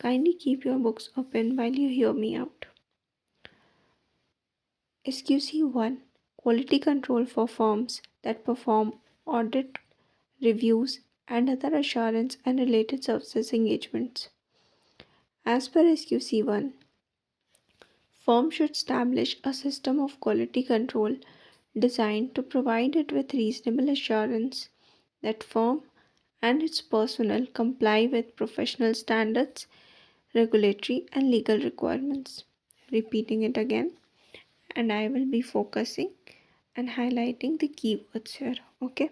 Kindly keep your books open while you hear me out. SQC 1, Quality Control for Firms that perform audit, reviews, and other assurance and related services engagements. As per SQC 1, firm should establish a system of quality control designed to provide it with reasonable assurance that firm and its personnel comply with professional standards, regulatory and legal requirements. Repeating it again, and I will be focusing and highlighting the keywords here. Okay.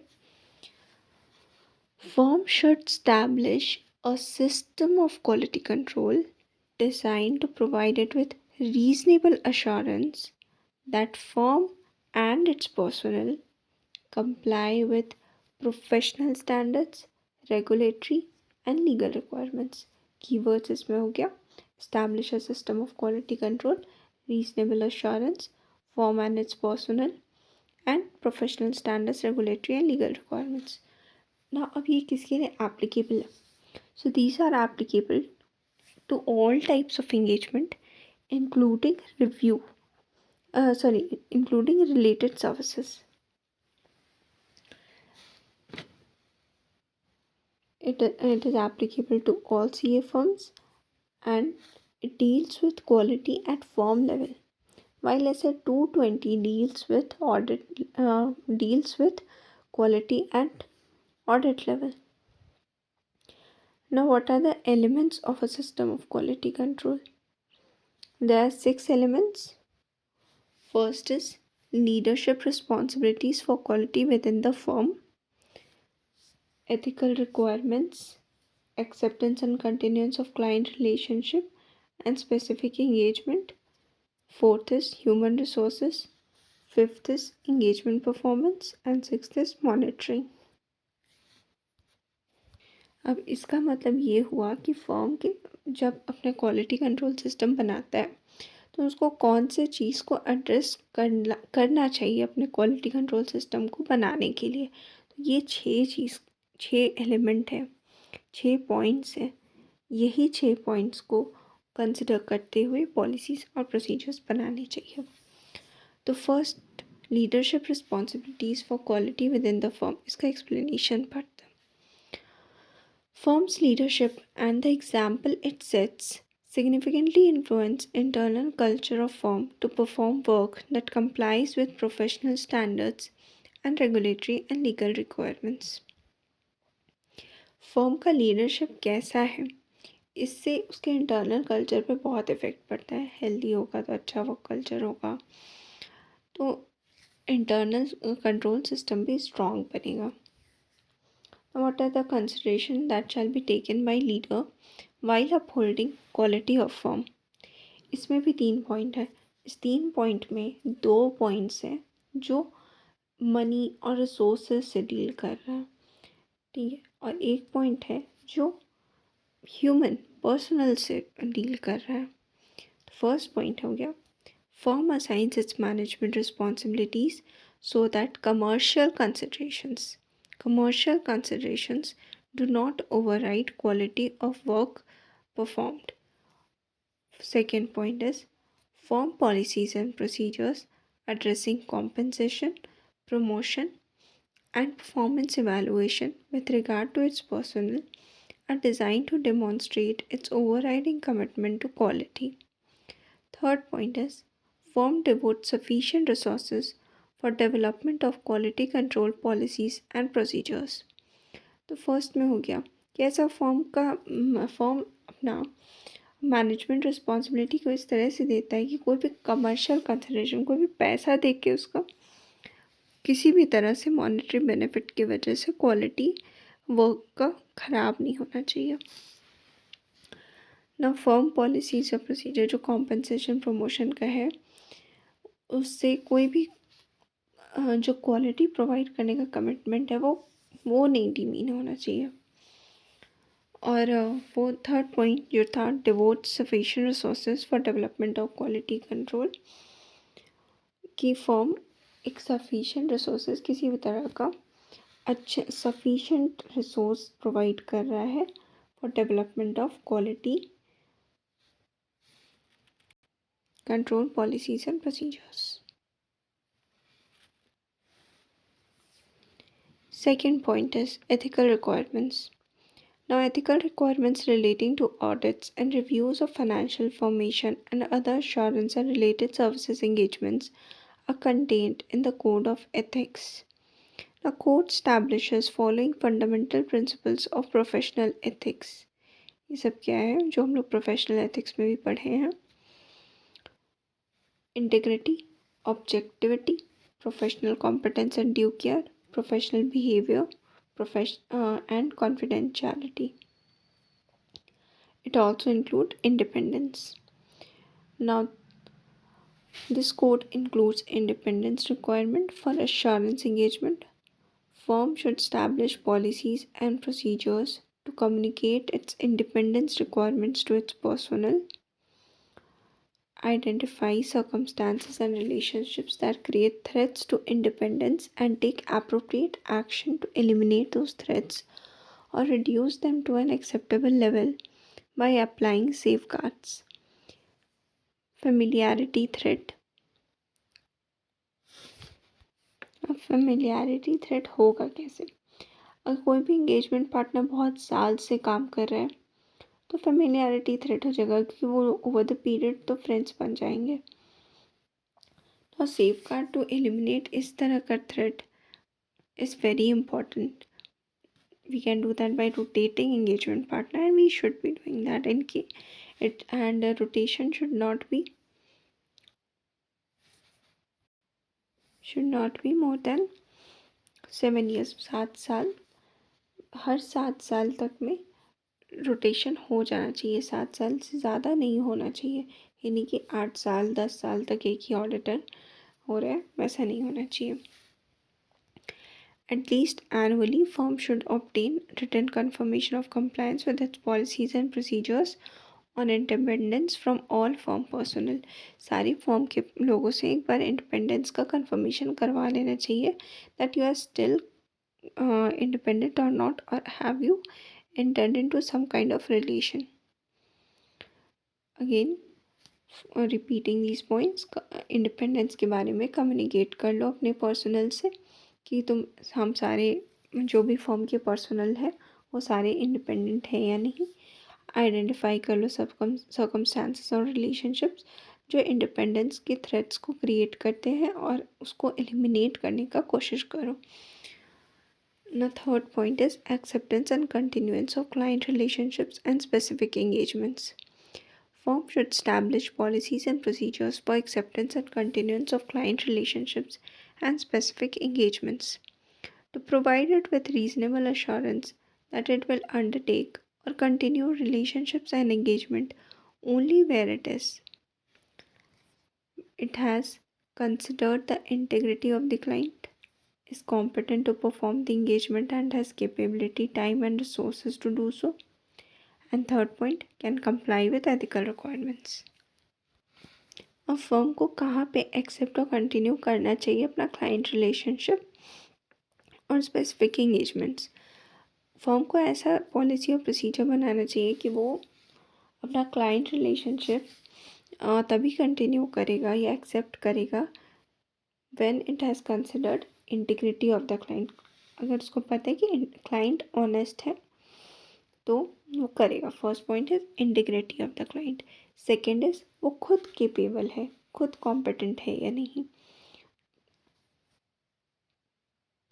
Firm should establish a system of quality control designed to provide it with reasonable assurance that firm and its personnel comply with professional standards, regulatory and legal requirements. Keywords इसमें हो गया establish a system of quality control, reasonable assurance, firm and its personnel and professional standards, regulatory and legal requirements. Now अब ये किसके लिए applicable है? So these are applicable to all types of engagement including including related services. It is applicable to all CA firms and it deals with quality at firm level. While SA 220 deals with quality at audit level. Now, what are the elements of a system of quality control? There are 6 elements. First is leadership responsibilities for quality within the firm, ethical requirements, acceptance and continuance of client relationship and specific engagement. Fourth is human resources. Fifth is engagement performance and sixth is monitoring. अब इसका मतलब ये हुआ कि firm के जब अपने quality control system बनाता है तो उसको कौन से चीज़ को एड्रेस करना चाहिए अपने क्वालिटी कंट्रोल सिस्टम को बनाने के लिए। तो ये 6 एलिमेंट है, 6 पॉइंट्स हैं। यही 6 पॉइंट्स को कंसिडर करते हुए पॉलिसीज़ और प्रोसीजर्स बनाने चाहिए। तो first leadership responsibilities for quality with in the firm, इसका एक्सप्लेनेशन पढ़ते हैं। Firm's leadership and the example it sets significantly influence internal culture of firm to perform work that complies with professional standards and regulatory and legal requirements. Firm का leadership कैसा है, इससे उसके internal culture पे बहुत effect पड़ता है। Healthy होगा तो अच्छा वर्क कल्चर होगा, तो इंटरनल कंट्रोल सिस्टम भी स्ट्रॉन्ग बनेगा। What are the considerations that shall be taken by leader while upholding quality of firm? इसमें भी 3 पॉइंट है। इस 3 पॉइंट में 2 पॉइंट्स हैं जो मनी और रिसोर्सेज से डील कर रहा है, ठीक है, और एक पॉइंट है जो ह्यूमन पर्सनल से डील कर रहा है। फर्स्ट पॉइंट हो गया firm assigns it's management responsibilities so that commercial considerations do not override quality of work performed. Second point is firm policies and procedures addressing compensation, promotion, and performance evaluation with regard to its personnel are designed to demonstrate its overriding commitment to quality. Third point is firm devotes sufficient resources for development of quality control policies and procedures. तो first में हो गया कि ऐसा firm अपना management responsibility को इस तरह से देता है कि कोई भी कमर्शियल कंसिडरेशन, कोई भी पैसा दे के उसका किसी भी तरह से मॉनेटरी बेनिफिट की वजह से क्वालिटी वर्क का ख़राब नहीं होना चाहिए। ना फर्म पॉलिसीज या प्रोसीजर जो कॉम्पनसेशन प्रमोशन का है उससे कोई भी जो क्वालिटी प्रोवाइड करने का कमिटमेंट है वो नहीं डिमीन होना चाहिए। और वो थर्ड पॉइंट जो था devote sufficient resources for development of quality control, की फर्म एक सफिशिएंट रिसोर्सेज किसी भी तरह का अच्छा सफिशिएंट रिसोर्स प्रोवाइड कर रहा है for development of quality control policies and procedures. Second point is ethical requirements. Now, ethical requirements relating to audits and reviews of financial information and other assurance and related services engagements are contained in the Code of Ethics. The code establishes following fundamental principles of professional ethics. ये सब क्या है जो हम लोग professional ethics में भी पढ़े हैं? Integrity, objectivity, professional competence and due care, professional behavior, and confidentiality. It also includes independence. Now, this code includes independence requirement for assurance engagement. Firm should establish policies and procedures to communicate its independence requirements to its personnel, identify circumstances and relationships that create threats to independence, and take appropriate action to eliminate those threats or reduce them to an acceptable level by applying safeguards. Familiarity threat. अब familiarity threat होगा कैसे? अगर कोई भी engagement partner बहुत साल से काम कर रहा है तो familiarity threat हो जाएगा क्योंकि वो over the period तो friends बन जाएंगे. तो safeguard to eliminate इस तरह का threat is very important. We can do that by rotating engagement partner, and we should be doing that in case it, and rotation should not be more than 7 years. 7 साल, हर 7 साल तक में rotation हो जाना चाहिए. 7 साल से ज़्यादा नहीं होना चाहिए. यानी कि 8 साल 10 साल तक एक ही ऑडिटर हो रहा है, वैसा नहीं होना चाहिए. At least annually, firm should obtain written confirmation of compliance with its policies and procedures on independence from all firm personnel. सारी फॉर्म के लोगों से एक बार इंडिपेंडेंस का कंफर्मेशन करवा लेना चाहिए that you are still independent or not, or have you entered into some kind of relation. Again, repeating these points, independence के बारे में कम्युनिकेट कर लो अपने पर्सनल से कि हम सारे जो भी फॉर्म के पर्सनल है वो सारे इंडिपेंडेंट है या नहीं. आइडेंटिफाई कर लो सर्कमस्टांसेस और रिलेशनशिप्स जो इंडिपेंडेंस के थ्रेट्स को क्रिएट करते हैं और उसको एलिमिनेट करने का कोशिश करो. The third point is acceptance and continuance of client relationships and specific engagements. Firm should establish policies and procedures for acceptance and continuance of client relationships and specific engagements to provide it with reasonable assurance that it will undertake or continue relationships and engagement only where it has considered the integrity of the client, is competent to perform the engagement and has capability, time and resources to do so. And third point, can comply with ethical requirements. अब firm को कहाँ पे accept और continue करना चाहिए अपना client relationship और specific engagements. Firm को ऐसा पॉलिसी और प्रोसीजर बनाना चाहिए कि वो अपना क्लाइंट रिलेशनशिप तभी कंटिन्यू करेगा या एक्सेप्ट करेगा when it has considered integrity of the client. अगर उसको पता है कि क्लाइंट ऑनेस्ट है तो वो करेगा. First point is integrity of the client. Second is वो खुद केपेबल है, खुद कॉम्पिटेंट है या नहीं,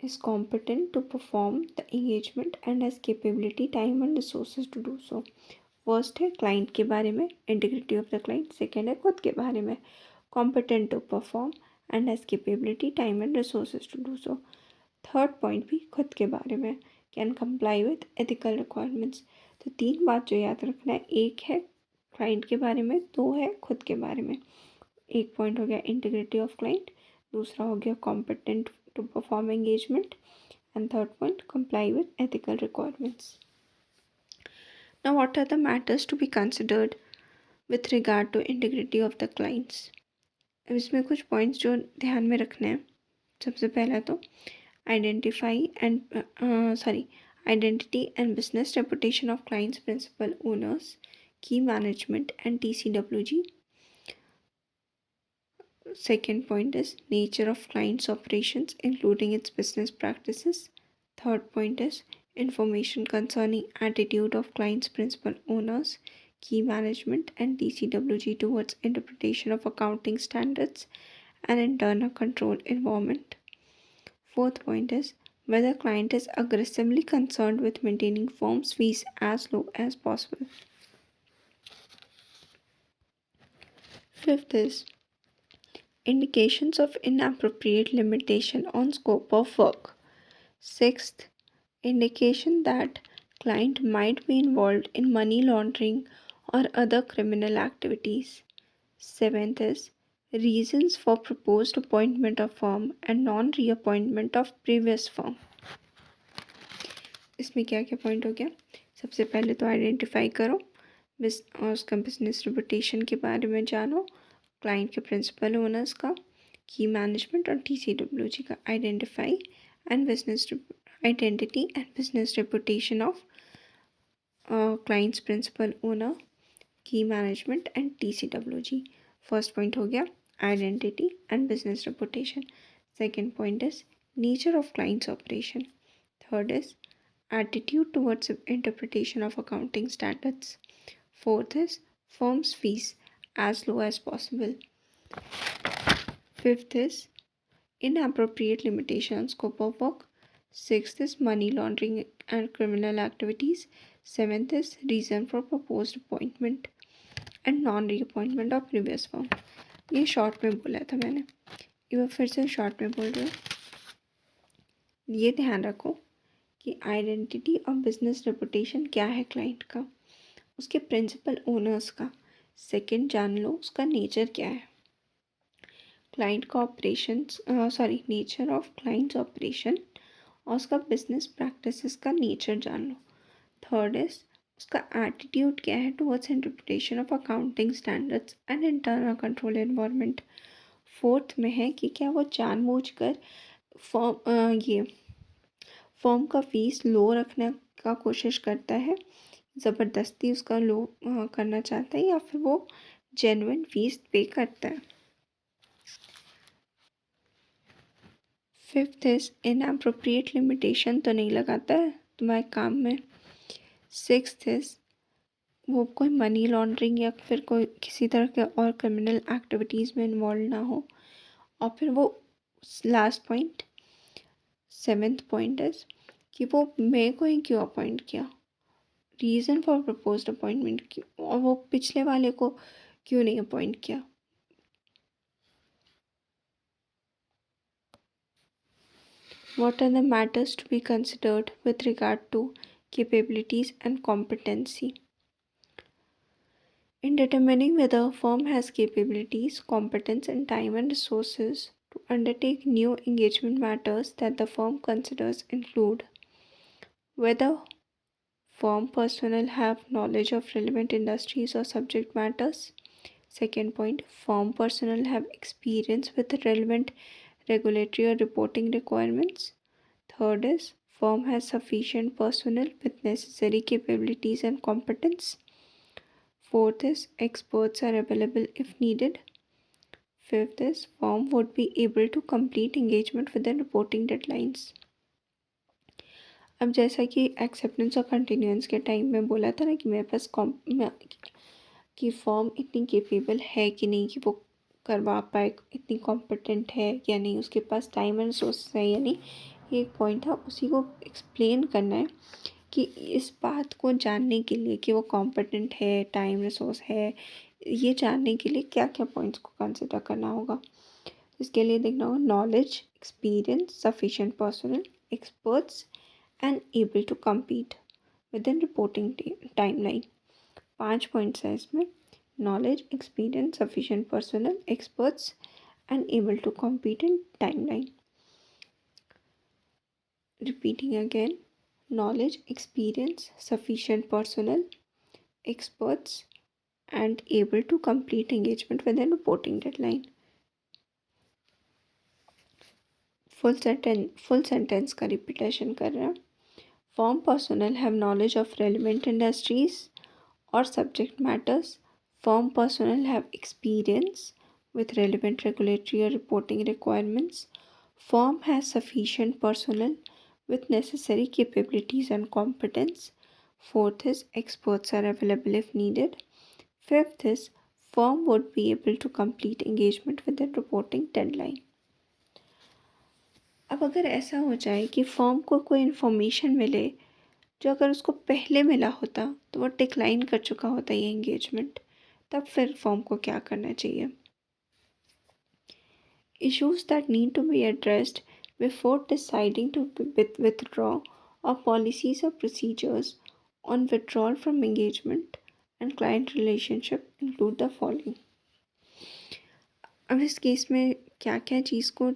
is competent to perform the engagement and has capability, time and resources to do so. First है क्लाइंट के बारे में, integrity of the client. Second है खुद के बारे में, competent to perform and has capability, time and resources to do so. Third point भी खुद के बारे में, can comply with ethical requirements. तो 3 बात जो याद रखना है, एक है क्लाइंट के बारे में, 2 है खुद के बारे में. एक पॉइंट हो गया इंटीग्रिटी ऑफ क्लाइंट, दूसरा हो गया competent to perform engagement, and third point comply with ethical requirements. Now, what are the matters to be considered with regard to integrity of the clients? अब इसमें कुछ पॉइंट्स जो ध्यान में रखने हैं. सबसे पहला तो identity and business reputation of clients, principal owners, key management and TCWG. Second point is nature of client's operations, including its business practices. Third point is information concerning attitude of client's principal owners, key management, and TCWG towards interpretation of accounting standards and internal control environment. Fourth point is whether client is aggressively concerned with maintaining firm's fees as low as possible. Fifth is indications of inappropriate limitation on scope of work. Sixth, indication that client might be involved in money laundering or other criminal activities. Seventh is reasons for proposed appointment of firm and non-reappointment of previous firm. इसमें क्या क्या point हो गया? सबसे पहले तो identify करो और उसका बिजनेस रिपुटेशन के बारे में जानो, क्लाइंट के प्रिंसिपल ओनर्स का, की मैनेजमेंट और TCWG का identify and business identity and business reputation of clients principal owner, key management and TCWG. First point हो गया identity and business reputation. Second point is nature of clients operation. Third is attitude towards interpretation of accounting standards. Fourth is firm's fees as low as possible. Fifth is inappropriate limitation on scope of work. Sixth is money laundering and criminal activities. Seventh is reason for proposed appointment and non-reappointment of previous firm. ये short में बोला था मैंने, ये फिर से short में बोल रही हूँ. ये ध्यान रखो कि आइडेंटिटी और बिजनेस रेपुटेशन क्या है क्लाइंट का, उसके प्रिंसिपल ओनर्स का. सेकंड जान लो उसका नेचर क्या है, क्लाइंट का operations nature of clients operation और उसका बिजनेस प्रैक्टिसेस का नेचर जान लो. थर्ड इज उसका एटीट्यूड क्या है towards interpretation of accounting standards and internal control environment. Fourth में है कि क्या वो जानबूझकर फॉर्म का फीस लो रखने का कोशिश करता है, ज़बरदस्ती उसका लो करना चाहता है, या फिर वो जेन्युइन फीस पे करता है. फिफ्थ इज इनअप्रोप्रिएट लिमिटेशन तो नहीं लगाता है तुम्हारे काम में. सिक्स्थ इज वो कोई मनी लॉन्ड्रिंग या फिर कोई किसी तरह के और क्रिमिनल एक्टिविटीज़ में इन्वॉल्व ना हो. और फिर वो last point, seventh point is कि वो मेरे को ही क्यों अपॉइंट किया, रीज़न फॉर प्रपोज्ड अपॉइंटमेंट की, और वो पिछले वाले को क्यों नहीं अपॉइंट किया. What are the matters to be considered with regard to capabilities and competency? In determining whether a firm has capabilities, competence, and time and resources to undertake new engagement, matters that the firm considers include whether firm personnel have knowledge of relevant industries or subject matters. Second point, firm personnel have experience with relevant regulatory or reporting requirements. Third is firm has sufficient personnel with necessary capabilities and competence. Fourth is experts are available if needed. Fifth is firm would be able to complete engagement within reporting deadlines. अब जैसा कि acceptance और continuance के time में बोला था ना कि मेरे पास कि फॉर्म इतनी केपेबल है कि नहीं, कि वो करवा पाए, इतनी कॉम्पिटेंट है या नहीं, उसके पास टाइम एंड रिसोर्स है या नहीं. ये एक पॉइंट था, उसी को एक्सप्लेन करना है कि इस बात को जानने के लिए कि वो कॉम्पिटेंट है, टाइम रिसोर्स है, ये जानने के लिए क्या क्या पॉइंट्स को कंसिडर करना होगा. इसके लिए देखना होगा knowledge, experience, sufficient personnel, experts and able to compete within reporting timeline. 5 points हैं इसमें: knowledge, experience, sufficient personnel, experts and able to compete in timeline. Repeating again: knowledge, experience, sufficient personnel, experts, and able to complete engagement within reporting deadline. full sentence का repetition कर रहे हैं. Firm personnel have knowledge of relevant industries or subject matters. Firm personnel have experience with relevant regulatory or reporting requirements. Firm has sufficient personnel with necessary capabilities and competence. Fourth is experts are available if needed. Fifth is firm would be able to complete engagement within reporting deadline. अब अगर ऐसा हो जाए कि firm को कोई information मिले जो अगर उसको पहले मिला होता तो वो डिक्लाइन कर चुका होता ये एंगेजमेंट, तब फिर फर्म को क्या करना चाहिए? Issues that need to be addressed before deciding to withdraw or policies or procedures on withdrawal from engagement and client relationship include the following. अब इस केस में क्या क्या चीज़ को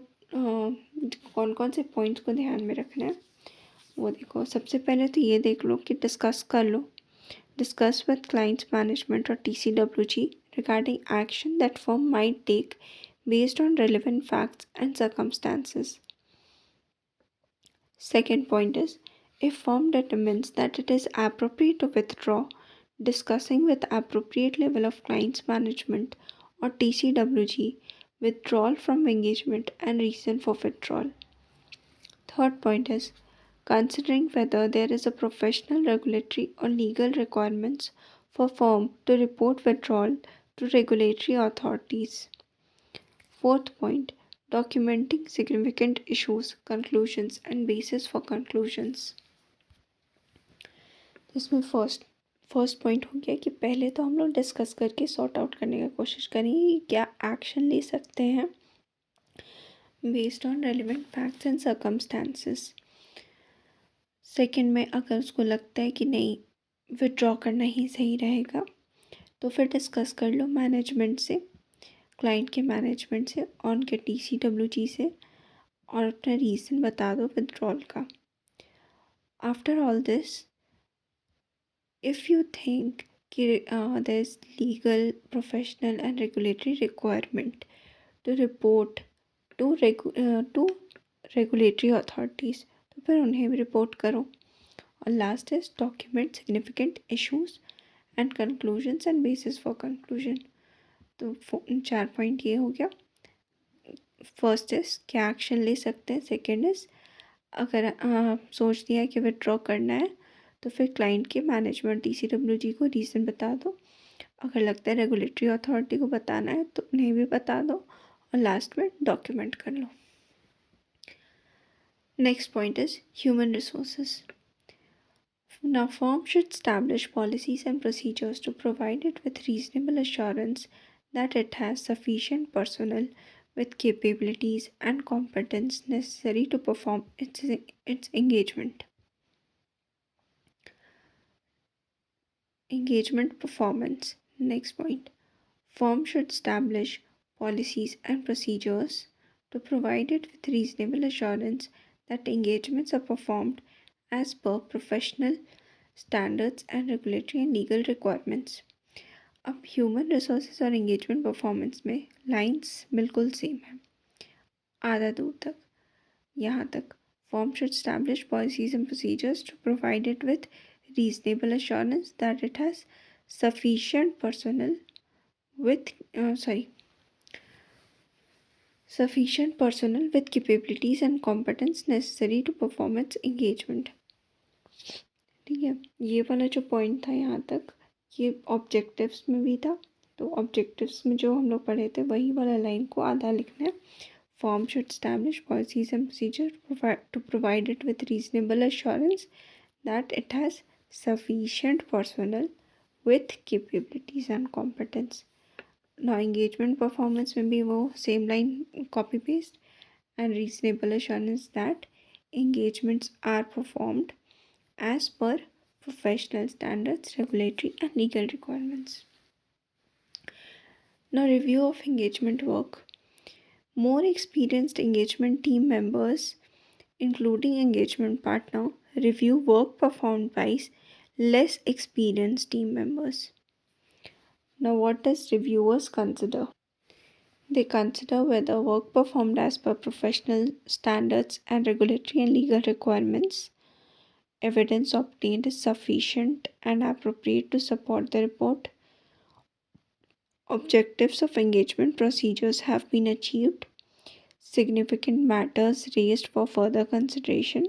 कौन कौन से पॉइंट्स को ध्यान में रखना है वो देखो। सबसे पहले तो ये देख लो कि डिस्कस कर लो, discuss with client's management or TCWG regarding action that firm might take based on relevant facts and circumstances. Second point is, if firm determines that it is appropriate to withdraw, discussing with appropriate level of client's management or TCWG withdrawal from engagement and reason for withdrawal. Third point is considering whether there is a professional, regulatory, or legal requirements for firm to report withdrawal to regulatory authorities. Fourth point, documenting significant issues, conclusions, and basis for conclusions. इसमें first point हो गया कि पहले तो हम लोग discuss करके sort out करने की कोशिश करेंगे कि क्या एक्शन ले सकते हैं based on relevant facts and circumstances. Second में अगर उसको लगता है कि नहीं विड्रॉ करना ही सही रहेगा तो फिर डिस्कस कर लो मैनेजमेंट से, क्लाइंट के मैनेजमेंट से और उनके TCWG से, और अपना रीज़न बता दो विड्रॉल का। After all this, if you think कि there is legal, professional and regulatory requirement to report to regulatory authorities तो फिर उन्हें भी रिपोर्ट करो। और last is document significant issues and conclusions and basis for conclusion. तो 4 point ये हो गया। फर्स्ट इज क्या एक्शन ले सकते हैं, सेकेंड इज अगर सोच लिया कि विड्रॉ करना है तो फिर क्लाइंट के मैनेजमेंट TCWG को रीज़न बता दो, अगर लगता है रेगुलेटरी अथॉरिटी को बताना है तो उन्हें भी बता दो, और लास्ट में डॉक्यूमेंट कर लो। Next point is human resources. Now, firm should establish policies and procedures to provide it with reasonable assurance that it has sufficient personnel with capabilities and competence necessary to perform its engagement. Engagement performance. Next point. Firm should establish policies and procedures to provide it with reasonable assurance that engagements are performed as per professional standards and regulatory and legal requirements. अब human resources और engagement performance में lines बिल्कुल same है, आधा दूर तक यहाँ तक। Firm should establish policies and procedures to provide it with reasonable assurance that it has sufficient personnel with sufficient personnel with capabilities and competence necessary to perform its engagement. ठीक है, ये वाला जो पॉइंट था यहाँ तक ये ऑब्जेक्टिव्स में भी था, तो ऑब्जेक्टिव्स में जो हम लोग पढ़े थे वही वाला लाइन को आधा लिखना है। Firm should establish policies and procedure to provide it with reasonable assurance that it has sufficient personnel with capabilities and competence. ना एंगेजमेंट परफॉर्मेंस में भी वो same line copy paste, and reasonable assurance that engagements are performed as per professional standards, regulatory, and legal requirements. Now, review of engagement work. More experienced engagement team members, including engagement partner, review work performed by less experienced team members. Now, what does reviewers consider? They consider whether work performed as per professional standards and regulatory and legal requirements, evidence obtained is sufficient and appropriate to support the report, Objectives of engagement procedures have been achieved. Significant matters raised for further consideration.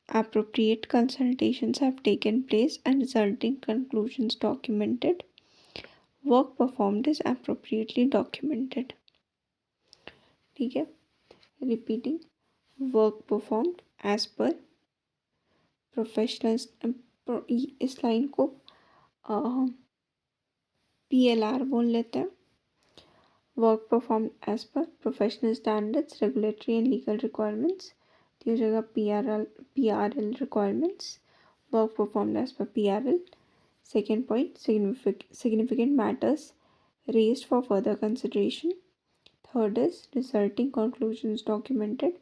Appropriate consultations have taken place and resulting conclusions documented. Work performed is appropriately documented. ठीक है, repeating, work performed as per professionals, इस line को PLR बोल लेते हैं. Work perform as per professional standards, regulatory and legal requirements. तो ये जगह PRL requirements. Work perform as per PRL. Second point, significant matters raised for further consideration. Third is resulting conclusions documented.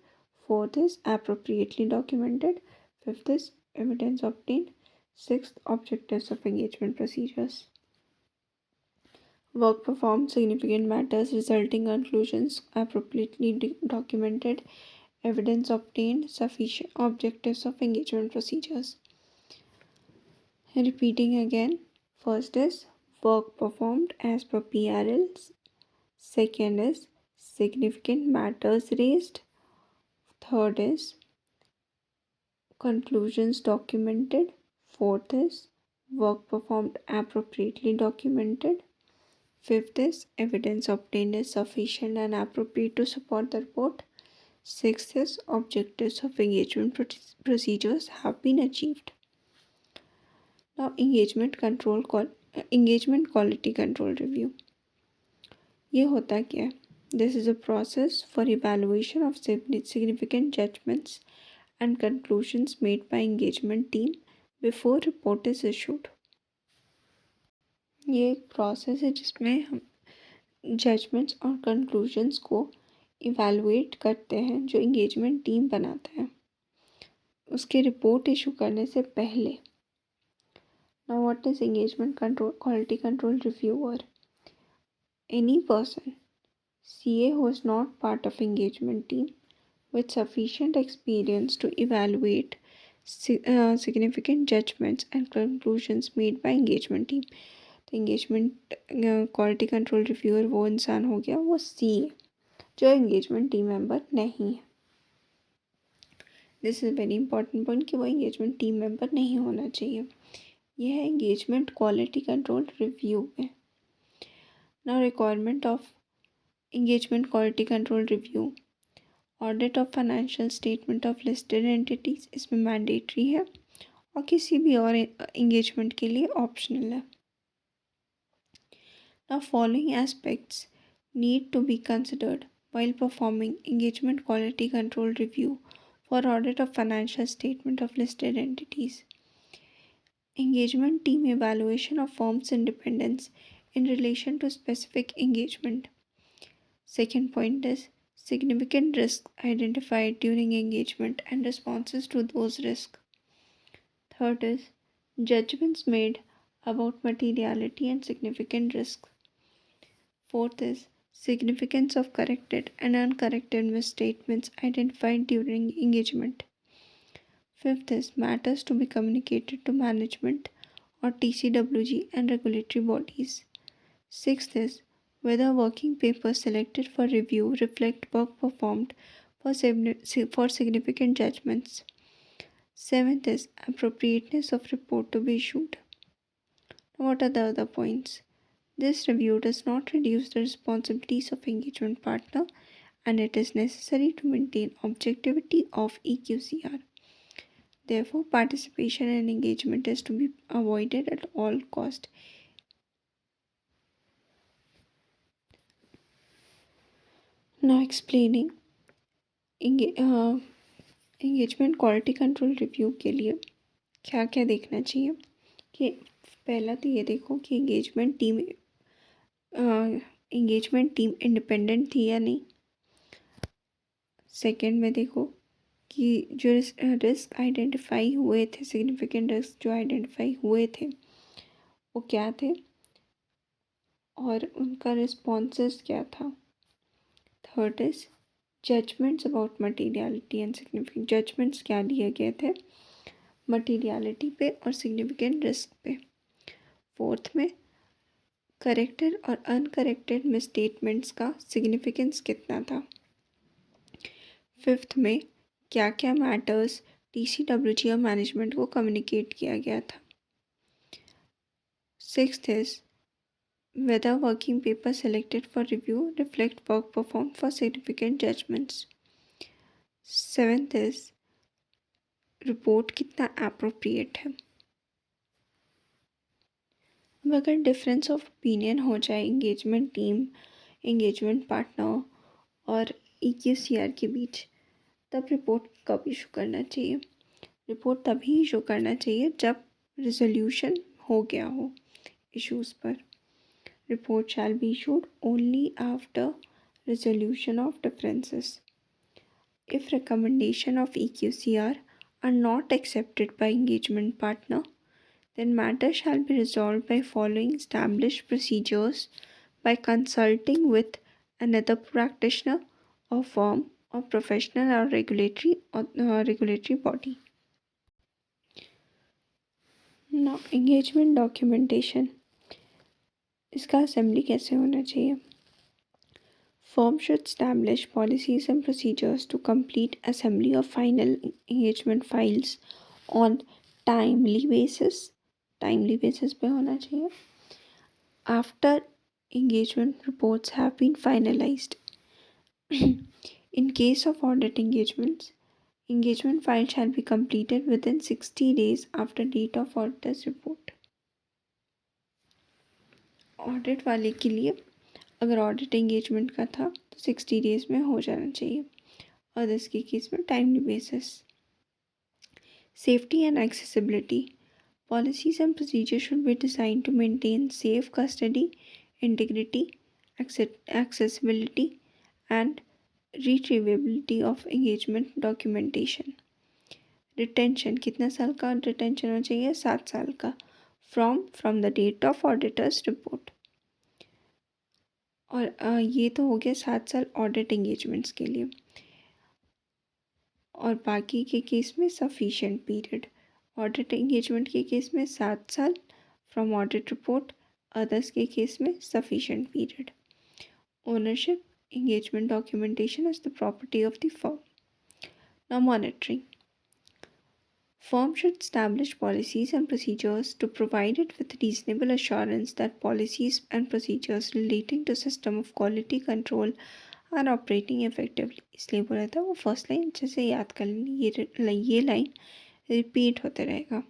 Fourth is appropriately documented. Fifth is evidence obtained. Sixth, objectives of engagement procedures. Work performed, significant matters, resulting conclusions appropriately documented, evidence obtained, sufficient, objectives of engagement procedures. Repeating again, first is work performed as per PRLs. Second is significant matters raised. Third is conclusions documented. Fourth is work performed appropriately documented. Fifth is evidence obtained is sufficient and appropriate to support the report. Sixth is objectives of engagement procedures have been achieved. Now engagement quality control review. ये होता क्या है? This is a process for evaluation of significant judgments and conclusions made by engagement team before report is issued. ये एक process है जिसमें हम judgements और कंक्लूजन्स को इवेलुएट करते हैं जो इंगेजमेंट टीम बनाता है उसके रिपोर्ट इशू करने से पहले. Now what is engagement control quality control reviewer? Any person, CA who is not part of engagement team with sufficient experience to evaluate significant judgments and conclusions made by engagement team. तो engagement quality control reviewer वो इंसान हो गया, वो CA जो engagement team member नहीं है. This is very important point कि वो engagement team member नहीं होना चाहिए. यह है engagement quality control review में. Now requirement of engagement quality control review. Audit of financial statement of listed entities इसमें मैंडेटरी है और किसी भी और engagement के लिए ऑप्शनल है. Now following aspects need to be considered while performing engagement quality control review for audit of financial statement of listed entities. Engagement team evaluation of firm's independence in relation to specific engagement. Second point is significant risks identified during engagement and responses to those risks. Third is judgments made about materiality and significant risks. Fourth is significance of corrected and uncorrected misstatements identified during engagement. Fifth is matters to be communicated to management or TCWG and regulatory bodies. Sixth is whether working papers selected for review reflect work performed for significant judgments. Seventh is appropriateness of report to be issued. Now, what are the other points? This review does not reduce the responsibilities of engagement partner and it is necessary to maintain objectivity of EQCR. Therefore, participation and engagement is to be avoided at all cost. Now explaining engagement quality control review के लिए क्या क्या देखना चाहिए कि पहला तो ये देखो कि engagement टीम इंडिपेंडेंट थी या नहीं. सेकंड में देखो कि जो रिस्क आइडेंटिफाई हुए थे, सिग्निफिकेंट रिस्क जो आइडेंटिफाई हुए थे वो क्या थे और उनका रिस्पॉन्सेस क्या था. Third is judgements about materiality and significant, judgements क्या दिए गए थे मटीरियलिटी पे और सिग्निफिकेंट रिस्क पे. फोर्थ में करेक्टेड और अनकरेक्टेड मिसस्टेटमेंट्स का सिग्निफिकेंस कितना था। फिफ्थ में क्या क्या मैटर्स TCWG और मैनेजमेंट को कम्युनिकेट किया गया था। Sixth is whether working papers selected for review reflect work performed for significant judgments. Seventh is report कितना एप्रोप्रिएट है। अब अगर डिफरेंस ऑफ ओपिनियन हो जाए इंगेजमेंट टीम, इंगेजमेंट पार्टनर और EQCR के बीच, तब रिपोर्ट कब इशू करना चाहिए। रिपोर्ट तभी इशू करना चाहिए जब रिजोल्यूशन हो गया हो इश्यूज़ पर। Report shall be issued only after resolution of differences. If recommendation of EQCR are not accepted by engagement partner, then matter shall be resolved by following established procedures by consulting with another practitioner or firm or professional or regulatory body. Now, engagement documentation. इसका assembly कैसे होना चाहिए। Firm should establish policies and procedures to complete assembly of final engagement files on timely basis. Timely basis पे होना चाहिए after engagement reports have been finalized. In case of audit engagements, engagement file shall be completed within 60 days after date of auditor's report. Audit वाले के लिए अगर audit engagement का था तो 60 डेज में हो जाना चाहिए, अदर्स के केस में timely basis. Safety and accessibility. Policies and procedures should be designed to maintain safe custody, integrity, accessibility, and retrievability of engagement documentation. Retention. कितना साल का रिटेंशन होना चाहिए। 7 साल का from the date of auditor's report. और ये तो हो गया 7 साल ऑडिट एंगेजमेंट्स के लिए, और बाकी के केस में सफिशेंट पीरियड। ऑडिट एंगेजमेंट के केस में 7 साल फ्रॉम ऑडिट रिपोर्ट, अदर्स के केस में sufficient period. Ownership. Engagement documentation is the property of the firm. Now monitoring. Firm should establish policies and procedures to provide it with reasonable assurance that policies and procedures relating to system of quality control are operating effectively. इसलिए बोला था वो first line अच्छे से याद कर लेनी, ये लाइन रिपीट होते रहेगा।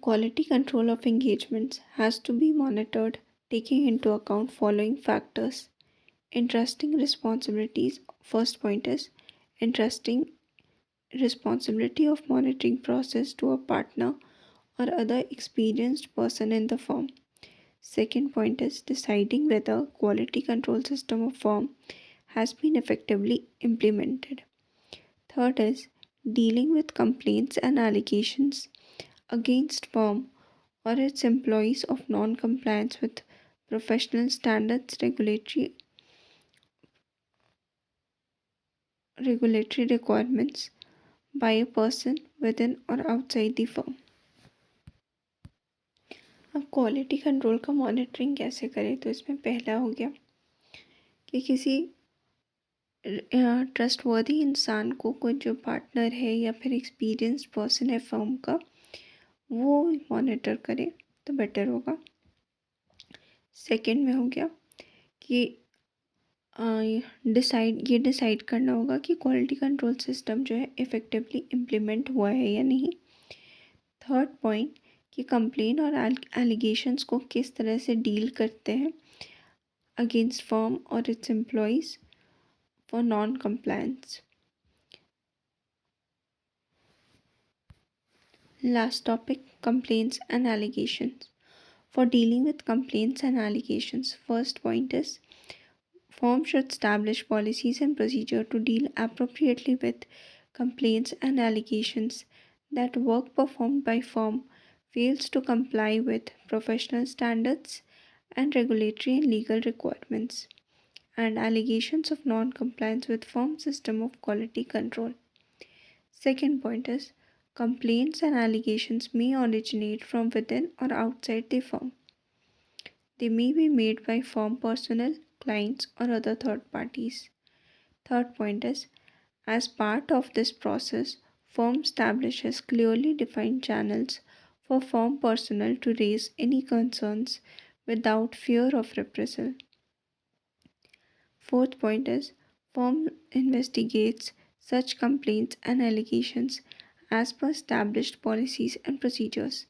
Quality control of engagements has to be monitored taking into account following factors. Entrusting responsibilities. First point is entrusting responsibility of monitoring process to a partner or other experienced person in the firm. Second point is deciding whether quality control system of firm has been effectively implemented. Third is dealing with complaints and allegations against firm or its employees of non-compliance with professional standards, regulatory requirements by a person within or outside the firm. अब quality control का monitoring कैसे करें, तो इसमें पहला हो गया कि किसी ट्रस्टवर्दी इंसान को, कोई जो पार्टनर है या फिर एक्सपीरियंस्ड पर्सन है फर्म का, वो मॉनिटर करे तो बेटर होगा। सेकंड में हो गया कि डिसाइड करना होगा कि क्वालिटी कंट्रोल सिस्टम जो है इफ़ेक्टिवली इम्प्लीमेंट हुआ है या नहीं। थर्ड पॉइंट कि कंप्लेन और एलिगेशंस को किस तरह से डील करते हैं अगेंस्ट फर्म और it's employees for non compliance. Last topic, complaints and allegations. For dealing with complaints and allegations, first point is firm should establish policies and procedure to deal appropriately with complaints and allegations that work performed by firm fails to comply with professional standards and regulatory and legal requirements, and allegations of non-compliance with firm system of quality control. Second point is Complaints and allegations may originate from within or outside the firm. They may be made by firm personnel, clients, or other third parties. Third point is, as part of this process, firm establishes clearly defined channels for firm personnel to raise any concerns without fear of reprisal. Fourth point is, firm investigates such complaints and allegations as per established policies and procedures.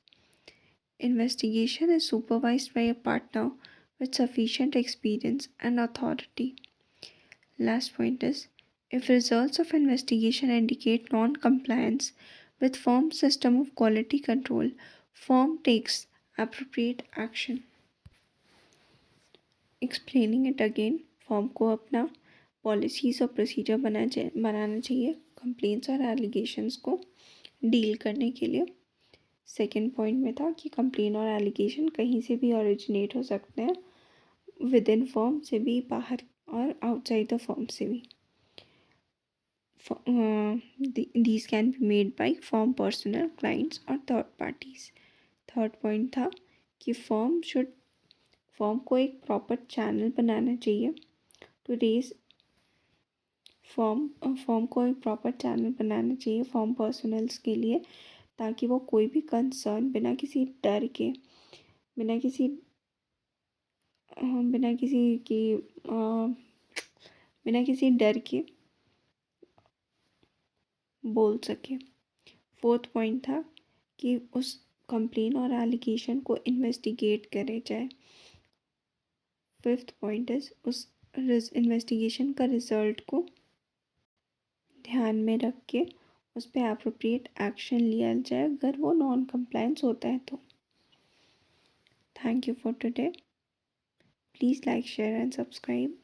Investigation is supervised by a partner with sufficient experience and authority. Last point is, if results of investigation indicate non-compliance with firm's system of quality control, firm takes appropriate action. Explaining it again, form को अपना policies और procedure बनाना चाहिए complaints और allegations को deal करने के लिए। Second point में था कि कंप्लेन और एलिगेशन कहीं से भी ओरिजिनेट हो सकते हैं, विद इन फॉर्म से भी, बाहर और आउटसाइड द फॉर्म से भी। these can be made by firm personnel, clients और third parties. थर्ड पॉइंट था कि फॉर्म को एक प्रॉपर चैनल बनाना चाहिए टू रेज फॉर्म को एक प्रॉपर चैनल बनाना चाहिए फॉर्म पर्सनल्स के लिए, ताकि वो कोई भी कंसर्न बिना किसी डर के, बिना किसी बिना किसी की बिना किसी डर के बोल सके। फोर्थ पॉइंट था कि उस कंप्लेन और एलिगेशन को इन्वेस्टिगेट करे जाए। फिफ्थ पॉइंट इज उस इन्वेस्टिगेशन का रिजल्ट को ध्यान में रख के उस पर अप्रोप्रिएट एक्शन लिया जाए अगर वो नॉन कंप्लायंस होता है तो। Thank you for today. Please like, share and subscribe.